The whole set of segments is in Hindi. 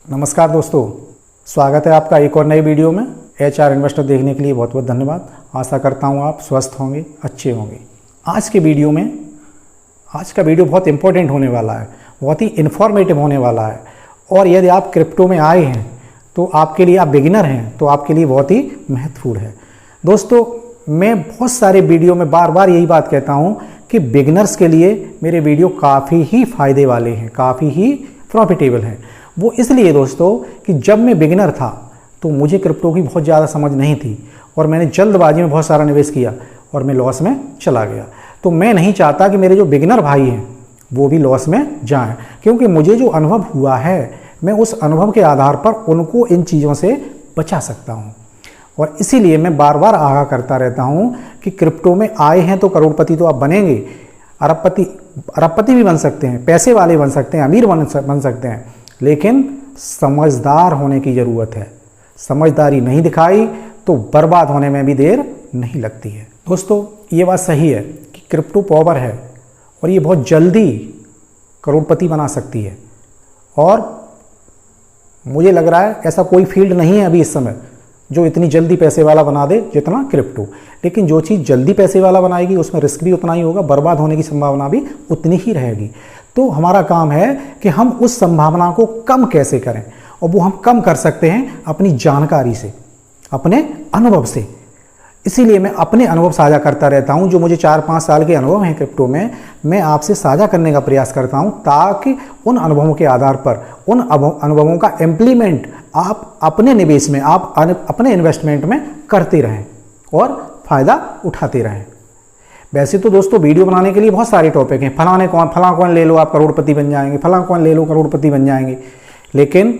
नमस्कार दोस्तों, स्वागत है आपका एक और नई वीडियो में। HR इन्वेस्टर देखने के लिए बहुत बहुत धन्यवाद। आशा करता हूँ आप स्वस्थ होंगे, अच्छे होंगे। आज का वीडियो बहुत इंपॉर्टेंट होने वाला है, बहुत ही इन्फॉर्मेटिव होने वाला है। और यदि आप क्रिप्टो में आए हैं तो आपके लिए, आप बिगिनर हैं तो आपके लिए बहुत ही महत्वपूर्ण है। दोस्तों, मैं बहुत सारे वीडियो में बार बार यही बात कहता हूँ कि बिगिनर्स के लिए मेरे वीडियो काफ़ी ही फ़ायदे वाले हैं, काफ़ी ही प्रॉफिटेबल हैं। वो इसलिए दोस्तों कि जब मैं बिगिनर था तो मुझे क्रिप्टो की बहुत ज़्यादा समझ नहीं थी और मैंने जल्दबाजी में बहुत सारा निवेश किया और मैं लॉस में चला गया। तो मैं नहीं चाहता कि मेरे जो बिगिनर भाई हैं वो भी लॉस में जाएं, क्योंकि मुझे जो अनुभव हुआ है मैं उस अनुभव के आधार पर उनको इन चीज़ों से बचा सकता हूँ। और इसीलिए मैं बार बार आगाह करता रहता हूँ कि क्रिप्टो में आए हैं तो करोड़पति तो आप बनेंगे, अरबपति भी बन सकते हैं, पैसे वाले बन सकते हैं, अमीर बन सकते हैं, लेकिन समझदार होने की ज़रूरत है। समझदारी नहीं दिखाई तो बर्बाद होने में भी देर नहीं लगती है। दोस्तों, ये बात सही है कि क्रिप्टो पावर है और ये बहुत जल्दी करोड़पति बना सकती है। और मुझे लग रहा है ऐसा कोई फील्ड नहीं है अभी इस समय जो इतनी जल्दी पैसे वाला बना दे जितना क्रिप्टो। लेकिन जो चीज़ जल्दी पैसे वाला बनाएगी उसमें रिस्क भी उतना ही होगा, बर्बाद होने की संभावना भी उतनी ही रहेगी। तो हमारा काम है कि हम उस संभावना को कम कैसे करें, और वो हम कम कर सकते हैं अपनी जानकारी से, अपने अनुभव से। इसीलिए मैं अपने अनुभव साझा करता रहता हूं। जो मुझे 4-5 साल के अनुभव हैं क्रिप्टो में, मैं आपसे साझा करने का प्रयास करता हूं ताकि उन अनुभवों के आधार पर, उन अनुभवों का इम्प्लीमेंट आप अपने निवेश में, आप अपने इन्वेस्टमेंट में करते रहें और फ़ायदा उठाते रहें। वैसे तो दोस्तों वीडियो बनाने के लिए बहुत सारे टॉपिक हैं, फलां कॉइन ले लो आप करोड़पति बन जाएंगे, फलां कॉइन ले लो करोड़पति बन जाएंगे। लेकिन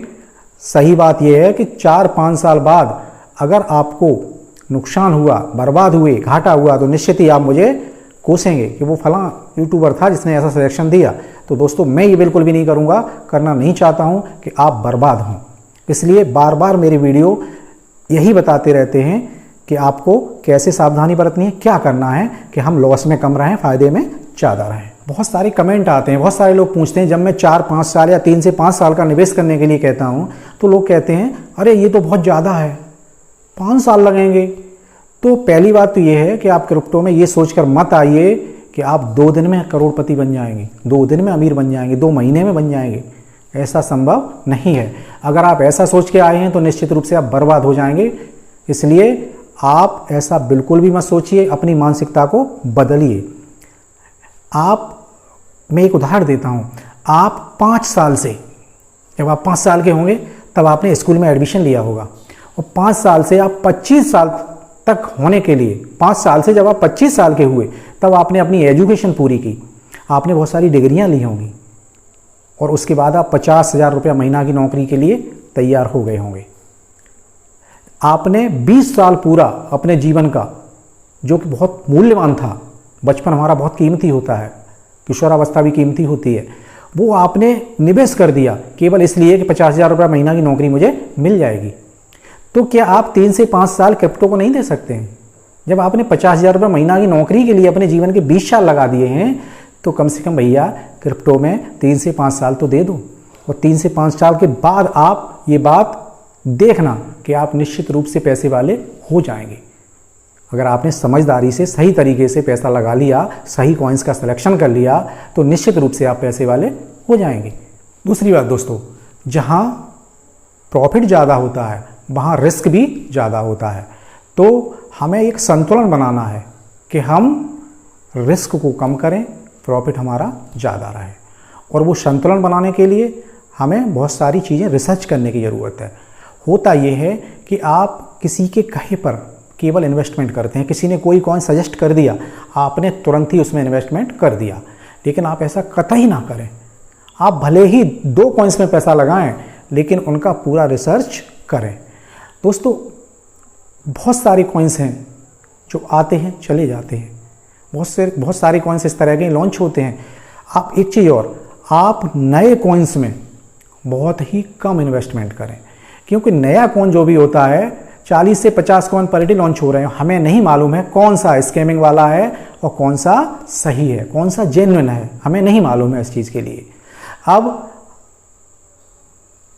सही बात यह है कि 4-5 साल बाद अगर आपको नुकसान हुआ, बर्बाद हुए, घाटा हुआ, तो निश्चित ही आप मुझे कोसेंगे कि वो फलां यूट्यूबर था जिसने ऐसा सजेशन दिया। तो दोस्तों, मैं ये बिल्कुल भी नहीं करूँगा, करना नहीं चाहता हूँ कि आप बर्बाद हों। इसलिए बार बार मेरे वीडियो यही बताते रहते हैं कि आपको कैसे सावधानी बरतनी है, क्या करना है कि हम लॉस में कम रहें, फ़ायदे में ज़्यादा रहें। बहुत सारे कमेंट आते हैं, बहुत सारे लोग पूछते हैं, जब मैं 4-5 साल या 3 से 5 साल का निवेश करने के लिए कहता हूँ तो लोग कहते हैं अरे ये तो बहुत ज़्यादा है, 5 साल लगेंगे। तो पहली बात तो ये है कि आप क्रिप्टो में ये सोचकर मत आइए कि आप 2 दिन में करोड़पति बन जाएंगे, 2 दिन में अमीर बन जाएंगे, 2 महीने में बन जाएंगे। ऐसा संभव नहीं है। अगर आप ऐसा सोच के आए हैं तो निश्चित रूप से आप बर्बाद हो जाएंगे। इसलिए आप ऐसा बिल्कुल भी मत सोचिए, अपनी मानसिकता को बदलिए। मैं एक उदाहरण देता हूँ। आप 5 साल से, जब आप 5 साल के होंगे तब आपने स्कूल में एडमिशन लिया होगा, और 5 साल से आप 25 साल तक होने के लिए, 5 साल से जब आप 25 साल के हुए तब आपने अपनी एजुकेशन पूरी की, आपने बहुत सारी डिग्रियाँ ली होंगी, और उसके बाद आप 50,000 रुपया महीना की नौकरी के लिए तैयार हो गए होंगे। आपने 20 साल पूरा अपने जीवन का, जो कि बहुत मूल्यवान था, बचपन हमारा बहुत कीमती होता है, किशोरावस्था भी कीमती होती है, वो आपने निवेश कर दिया केवल इसलिए कि 50,000 रुपया महीना की नौकरी मुझे मिल जाएगी। तो क्या आप 3 से 5 साल क्रिप्टो को नहीं दे सकते हैं? जब आपने 50,000 रुपया महीना की नौकरी के लिए अपने जीवन के 20 साल लगा दिए हैं तो कम से कम भैया क्रिप्टो में 3 से 5 साल तो दे दो। और 3 से 5 साल के बाद आप ये बात देखना कि आप निश्चित रूप से पैसे वाले हो जाएंगे। अगर आपने समझदारी से, सही तरीके से पैसा लगा लिया, सही कॉइन्स का सिलेक्शन कर लिया, तो निश्चित रूप से आप पैसे वाले हो जाएंगे। दूसरी बात दोस्तों, जहाँ प्रॉफिट ज़्यादा होता है वहाँ रिस्क भी ज़्यादा होता है। तो हमें एक संतुलन बनाना है कि हम रिस्क को कम करें, प्रॉफिट हमारा ज़्यादा रहे। और वो संतुलन बनाने के लिए हमें बहुत सारी चीज़ें रिसर्च करने की ज़रूरत है। होता यह है कि आप किसी के कहे पर केवल इन्वेस्टमेंट करते हैं। किसी ने कोई कॉइन सजेस्ट कर दिया, आपने तुरंत ही उसमें इन्वेस्टमेंट कर दिया, लेकिन आप ऐसा कतई ना करें। आप भले ही 2 कॉइन्स में पैसा लगाएं, लेकिन उनका पूरा रिसर्च करें। दोस्तों, बहुत सारे कॉइन्स हैं जो आते हैं चले जाते हैं, बहुत सारे कॉइन्स इस तरह के लॉन्च होते हैं। आप एक चीज़ और, आप नए कॉइन्स में बहुत ही कम इन्वेस्टमेंट करें, क्योंकि नया कॉइन जो भी होता है 40 से 50 कॉइन पर डे लॉन्च हो रहे हैं। हमें नहीं मालूम है कौन सा स्कैमिंग वाला है और कौन सा सही है, कौन सा जेन्युइन है, हमें नहीं मालूम है इस चीज़ के लिए। अब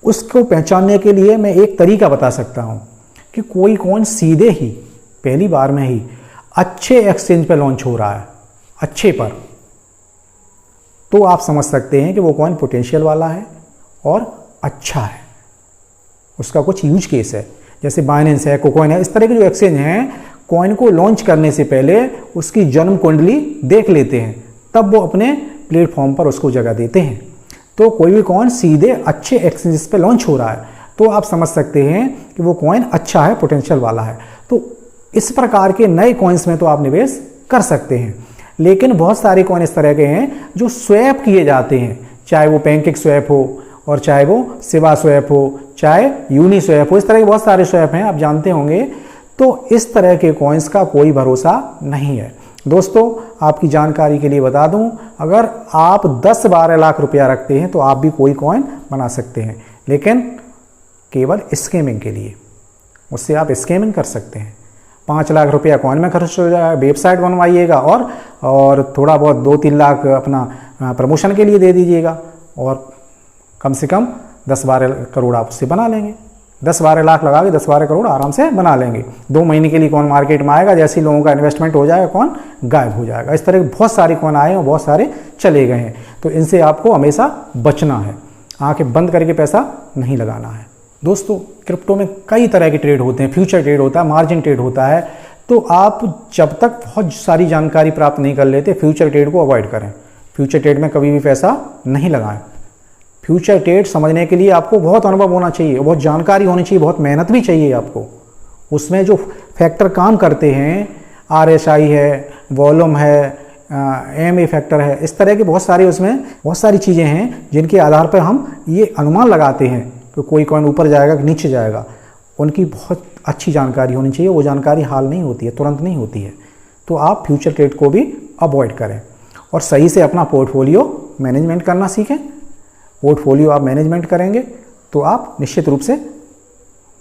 उसको पहचानने के लिए मैं एक तरीका बता सकता हूँ कि कोई कॉइन सीधे ही पहली बार में ही अच्छे एक्सचेंज पर लॉन्च हो रहा है, अच्छे पर, तो आप समझ सकते हैं कि वो कॉइन पोटेंशियल वाला है और अच्छा है, उसका कुछ यूज केस है। जैसे बाइनेंस है, कोकॉइन है, इस तरह के जो एक्सचेंज हैं, कॉइन को लॉन्च करने से पहले उसकी जन्म कुंडली देख लेते हैं, तब वो अपने प्लेटफॉर्म पर उसको जगह देते हैं। तो कोई भी कॉइन सीधे अच्छे एक्सचेंजेस पे लॉन्च हो रहा है तो आप समझ सकते हैं कि वो कॉइन अच्छा है, पोटेंशियल वाला है। तो इस प्रकार के नए कॉइन्स में तो आप निवेश कर सकते हैं। लेकिन बहुत सारे कॉइन इस तरह के हैं जो स्वैप किए जाते हैं, चाहे वो पैनकेक स्वैप हो और चाहे वो सिवा स्वैप हो, चाहे यूनी स्वैप हो, इस तरह के बहुत सारे स्वैप हैं, आप जानते होंगे। तो इस तरह के कॉइन्स का कोई भरोसा नहीं है। दोस्तों, आपकी जानकारी के लिए बता दूं, अगर आप 10-12 लाख रुपया रखते हैं तो आप भी कोई कॉइन बना सकते हैं, लेकिन केवल स्कैमिंग के लिए। उससे आप स्कैमिंग कर सकते हैं। 5 लाख रुपया कॉइन में खर्च हो जाएगा, वेबसाइट बनवाइएगा और थोड़ा बहुत 2-3 लाख अपना प्रमोशन के लिए दे दीजिएगा और कम से कम 10-12 करोड़ आप उससे बना लेंगे। 10-12 लाख लगा के 10-12 करोड़ आराम से बना लेंगे। 2 महीने के लिए कौन मार्केट में आएगा, जैसे ही लोगों का इन्वेस्टमेंट हो जाएगा कौन गायब हो जाएगा। इस तरह के बहुत सारे कौन आए और बहुत सारे चले गए हैं। तो इनसे आपको हमेशा बचना है, आंखें बंद करके पैसा नहीं लगाना है। दोस्तों, क्रिप्टो में कई तरह के ट्रेड होते हैं, फ्यूचर ट्रेड होता है, मार्जिन ट्रेड होता है। तो आप जब तक बहुत सारी जानकारी प्राप्त नहीं कर लेते, फ्यूचर ट्रेड को अवॉइड करें। फ्यूचर ट्रेड में कभी भी पैसा नहीं लगाएं। फ्यूचर ट्रेड समझने के लिए आपको बहुत अनुभव होना चाहिए, बहुत जानकारी होनी चाहिए, बहुत मेहनत भी चाहिए आपको। उसमें जो फैक्टर काम करते हैं, RSI है, वॉल्यूम है, MA फैक्टर है, इस तरह के बहुत सारे उसमें बहुत सारी चीज़ें हैं जिनके आधार पर हम ये अनुमान लगाते हैं कि कोई कॉइन ऊपर जाएगा कि नीचे जाएगा। उनकी बहुत अच्छी जानकारी होनी चाहिए। वो जानकारी हाल नहीं होती है, तुरंत नहीं होती है। तो आप फ्यूचर ट्रेड को भी अवॉइड करें और सही से अपना पोर्टफोलियो मैनेजमेंट करना सीखें। पोर्टफोलियो आप मैनेजमेंट करेंगे तो आप निश्चित रूप से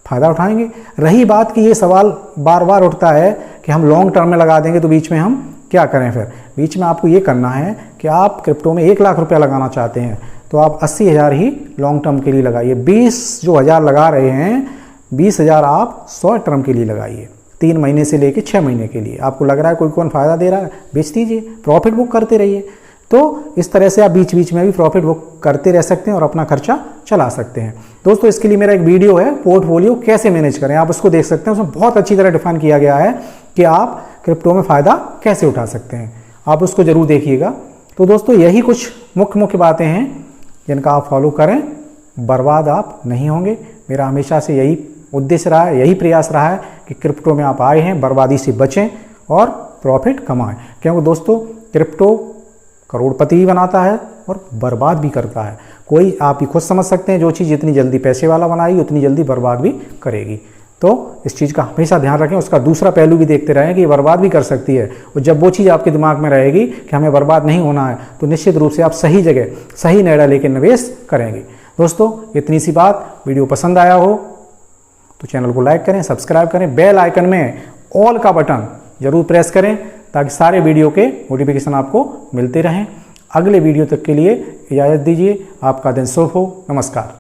फ़ायदा उठाएंगे। रही बात कि ये सवाल बार बार उठता है कि हम लॉन्ग टर्म में लगा देंगे तो बीच में हम क्या करें। फिर बीच में आपको ये करना है कि आप क्रिप्टो में 1 लाख रुपया लगाना चाहते हैं तो आप 80,000 ही लॉन्ग टर्म के लिए लगाइए। 20 जो हज़ार लगा रहे हैं, 20,000 आप शॉर्ट टर्म के लिए लगाइए, 3 महीने से लेकर 6 महीने के लिए। आपको लग रहा है कोई कौन फ़ायदा दे रहा है, बेच दीजिए, प्रॉफिट बुक करते रहिए। तो इस तरह से आप बीच बीच में भी प्रॉफिट बुक करते रह सकते हैं और अपना खर्चा चला सकते हैं। दोस्तों, इसके लिए मेरा एक वीडियो है, पोर्टफोलियो कैसे मैनेज करें, आप उसको देख सकते हैं। उसमें बहुत अच्छी तरह डिफाइन किया गया है कि आप क्रिप्टो में फ़ायदा कैसे उठा सकते हैं। आप उसको ज़रूर देखिएगा। तो दोस्तों, यही कुछ मुख्य बातें हैं जिनका आप फॉलो करें, बर्बाद आप नहीं होंगे। मेरा हमेशा से यही उद्देश्य रहा है, यही प्रयास रहा है कि क्रिप्टो में आप आए हैं, बर्बादी से बचें और प्रॉफिट कमाएं। क्योंकि दोस्तों, क्रिप्टो करोड़पति भी बनाता है और बर्बाद भी करता है। कोई आप ही खुद समझ सकते हैं, जो चीज़ जितनी जल्दी पैसे वाला बनाएगी उतनी जल्दी बर्बाद भी करेगी। तो इस चीज़ का हमेशा ध्यान रखें। उसका दूसरा पहलू भी देखते रहें कि ये बर्बाद भी कर सकती है। और जब वो चीज़ आपके दिमाग में रहेगी कि हमें बर्बाद नहीं होना है, तो निश्चित रूप से आप सही जगह सही निर्णय लेकर निवेश करेंगे। दोस्तों, इतनी सी बात। वीडियो पसंद आया हो तो चैनल को लाइक करें, सब्सक्राइब करें, बेल आइकन में ऑल का बटन जरूर प्रेस करें ताकि सारे वीडियो के नोटिफिकेशन आपको मिलते रहें। अगले वीडियो तक के लिए इजाज़त दीजिए। आपका दिन शुभ हो। नमस्कार।